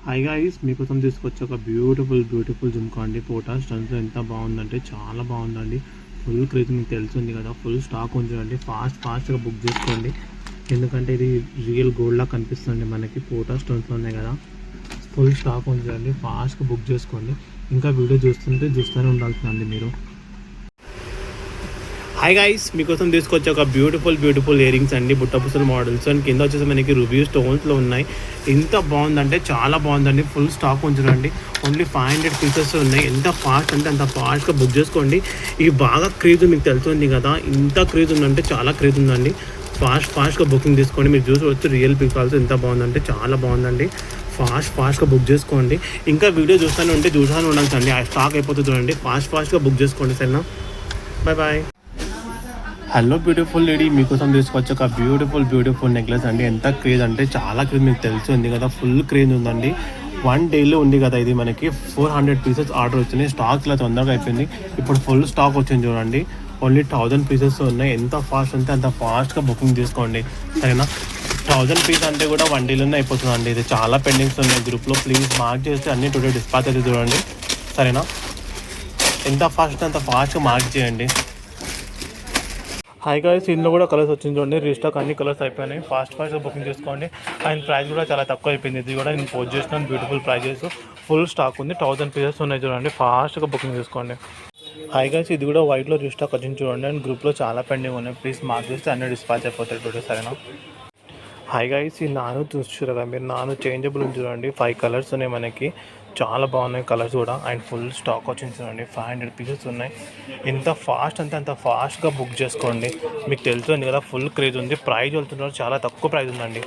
Hi guys, మీకోసం తీసుకొచ్చి ఒక బ్యూటిఫుల్ జుమ్కా అండి. పోటా స్టన్స్ ఎంత బాగుందంటే చాలా బాగుందండి. ఫుల్ క్రేజ్ మీకు తెలుస్తుంది కదా, ఫుల్ స్టాక్ ఉంచండి. ఫాస్ట్గా బుక్ చేసుకోండి, ఎందుకంటే ఇది రియల్ గోల్డ్లా కనిపిస్తుంది మనకి. పోటా స్టోన్స్లో ఉన్నాయి కదా, ఫుల్ స్టాక్ ఉంచండి. ఫాస్ట్గా బుక్ చేసుకోండి. ఇంకా వీడియో చూస్తూనే ఉండాల్సిందండి మీరు. హాయ్ గైస్, మీకోసం తీసుకొచ్చి ఒక బ్యూటిఫుల్ ఇయర్ రింగ్స్ అండి, బుట్టపుసల మోడల్స్. అండ్ కింద వచ్చేసి మనకి రుబీ స్టోన్స్లో ఉన్నాయి. ఎంత బాగుందంటే చాలా బాగుందండి. ఫుల్ స్టాక్ ఉంచండి. ఓన్లీ 500 పీసెస్ ఉన్నాయి. ఎంత ఫాస్ట్ అంటే అంత ఫాస్ట్గా బుక్ చేసుకోండి. ఇవి బాగా క్రేజ్ మీకు తెలుస్తుంది కదా, ఇంత క్రేజ్ ఉందంటే చాలా క్రేజ్ ఉందండి. ఫాస్ట్గా బుకింగ్ తీసుకోండి. మీరు చూసుకోవచ్చు రియల్ పికాల్స్ ఎంత బాగుందంటే చాలా బాగుందండి. ఫాస్ట్గా బుక్ చేసుకోండి. ఇంకా వీడియో చూస్తూనే ఉండాల్సిందండి. ఆ స్టాక్ అయిపోతుంది చూడండి. ఫాస్ట్గా బుక్ చేసుకోండి. సరేనా, బాయ్. హలో బ్యూటిఫుల్ లేడీ, మీకోసం తీసుకొచ్చి ఒక బ్యూటిఫుల్ నెక్లెస్ అండి. ఎంత క్రేజ్ అంటే చాలా క్రేజ్ మీకు తెలిసింది కదా, ఫుల్ క్రేజ్ ఉందండి. 1 డేలో ఉంది కదా. ఇది మనకి 400 పీసెస్ ఆర్డర్ వచ్చినాయి. స్టాక్ ఇలా తొందరగా అయిపోయింది. ఇప్పుడు ఫుల్ స్టాక్ వచ్చింది చూడండి. ఓన్లీ 1000 పీసెస్ ఉన్నాయి. ఎంత ఫాస్ట్ అంటే అంత ఫాస్ట్గా బుకింగ్ తీసుకోండి. సరేనా, 1000 పీస్ అంటే కూడా 1 డేలోనే అయిపోతుందండి. ఇది చాలా పెండింగ్స్ ఉన్నాయి గ్రూప్లో. ప్లీజ్ మార్క్ చేస్తే అన్ని టుడే డిస్పాచ్ అయితే చూడండి. సరేనా, ఎంత ఫాస్ట్ అంత ఫాస్ట్గా మార్క్ చేయండి. హాయ్ గైస్, ఇందులో కూడా కలర్స్ వచ్చింది చూడండి. రీస్టాక్ అన్ని కలర్స్ అయిపోయినాయి. ఫాస్ట్గా బుకింగ్ చేసుకోండి. అండ్ ప్రైస్ కూడా చాలా తక్కువ అయిపోయింది. ఇది కూడా నేను పోస్ట్ చేసినాను. బ్యూటిఫుల్ ప్రైజెస్, ఫుల్ స్టాక్ ఉంది. 1000 పీసెస్ ఉన్నాయి చూడండి. ఫాస్ట్గా బుకింగ్ చేసుకోండి. హాయ్ గైస్, ఇది కూడా వైట్లో రీస్టాక్ వచ్చింది చూడండి. అండ్ గ్రూప్లో చాలా పెండింగ్ ఉన్నాయి. ప్లీజ్ మార్క్ చేస్తే అన్ని డిస్పాచ్ అయిపోతాయి టుడే. సరేనా. హాయ్ గైస్, ఈ నాను చూసారు కదా మీరు, నాను చేంజబుల్ ఉంది చూడండి. 5 కలర్స్ ఉన్నాయి మనకి, చాలా బాగున్నాయి కలర్స్ కూడా. అండ్ ఫుల్ స్టాక్ వచ్చింది చూడండి. 500 పీసెస్ ఉన్నాయి. ఎంత ఫాస్ట్ అంటే అంత ఫాస్ట్గా బుక్ చేసుకోండి. మీకు తెలుస్తుంది కదా, ఫుల్ క్రేజ్ ఉంది. ప్రైజ్ వెళ్తున్నారు, చాలా తక్కువ ప్రైజ్ ఉందండి.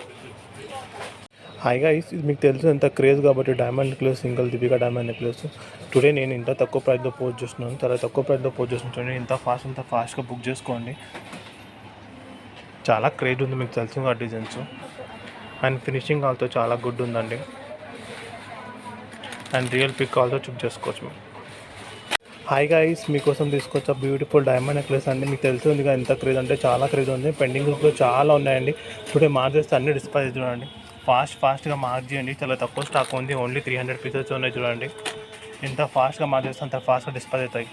హాయ్ గైస్, ఇది మీకు తెలుసు ఎంత క్రేజ్ కాబట్టి diamond necklace, single Deepika diamond necklace. Today నేను ఇంత తక్కువ ప్రైస్లో పోస్ట్ చేస్తున్నాను. చాలా తక్కువ ప్రైస్లో పోస్ట్ చేస్తున్నాను. ఇంత ఫాస్ట్గా బుక్ చేసుకోండి. చాలా క్రేజ్ ఉంది మీకు తెలుసు ఆ డిజైన్స్. అండ్ ఫినిషింగ్ ఆల్తో చాలా గుడ్ ఉందండి. And real pic also check చేసుకోవచ్చు మీరు. హాయ్ గైస్, మీకోసం తీసుకొచ్చా బ్యూటిఫుల్ డైమండ్ నెక్లెస్ అండి. మీకు తెలుస్తుంది కదా ఎంత క్రేజ్ అంటే చాలా క్రేజ్ ఉంది. పెండింగ్ గ్రూప్లో చాలా ఉన్నాయండి. టుడే మార్క్ చేస్తే అన్ని డిస్పాచ్ చూడండి. ఫాస్ట్గా మార్క్ చేయండి. చాలా తక్కువ స్టాక్ ఉంది. ఓన్లీ 300 పీసెస్ ఉన్నాయి చూడండి. ఎంత ఫాస్ట్గా మార్క్ చేస్తే అంత ఫాస్ట్గా డిస్పాచ్ అవుతాయి.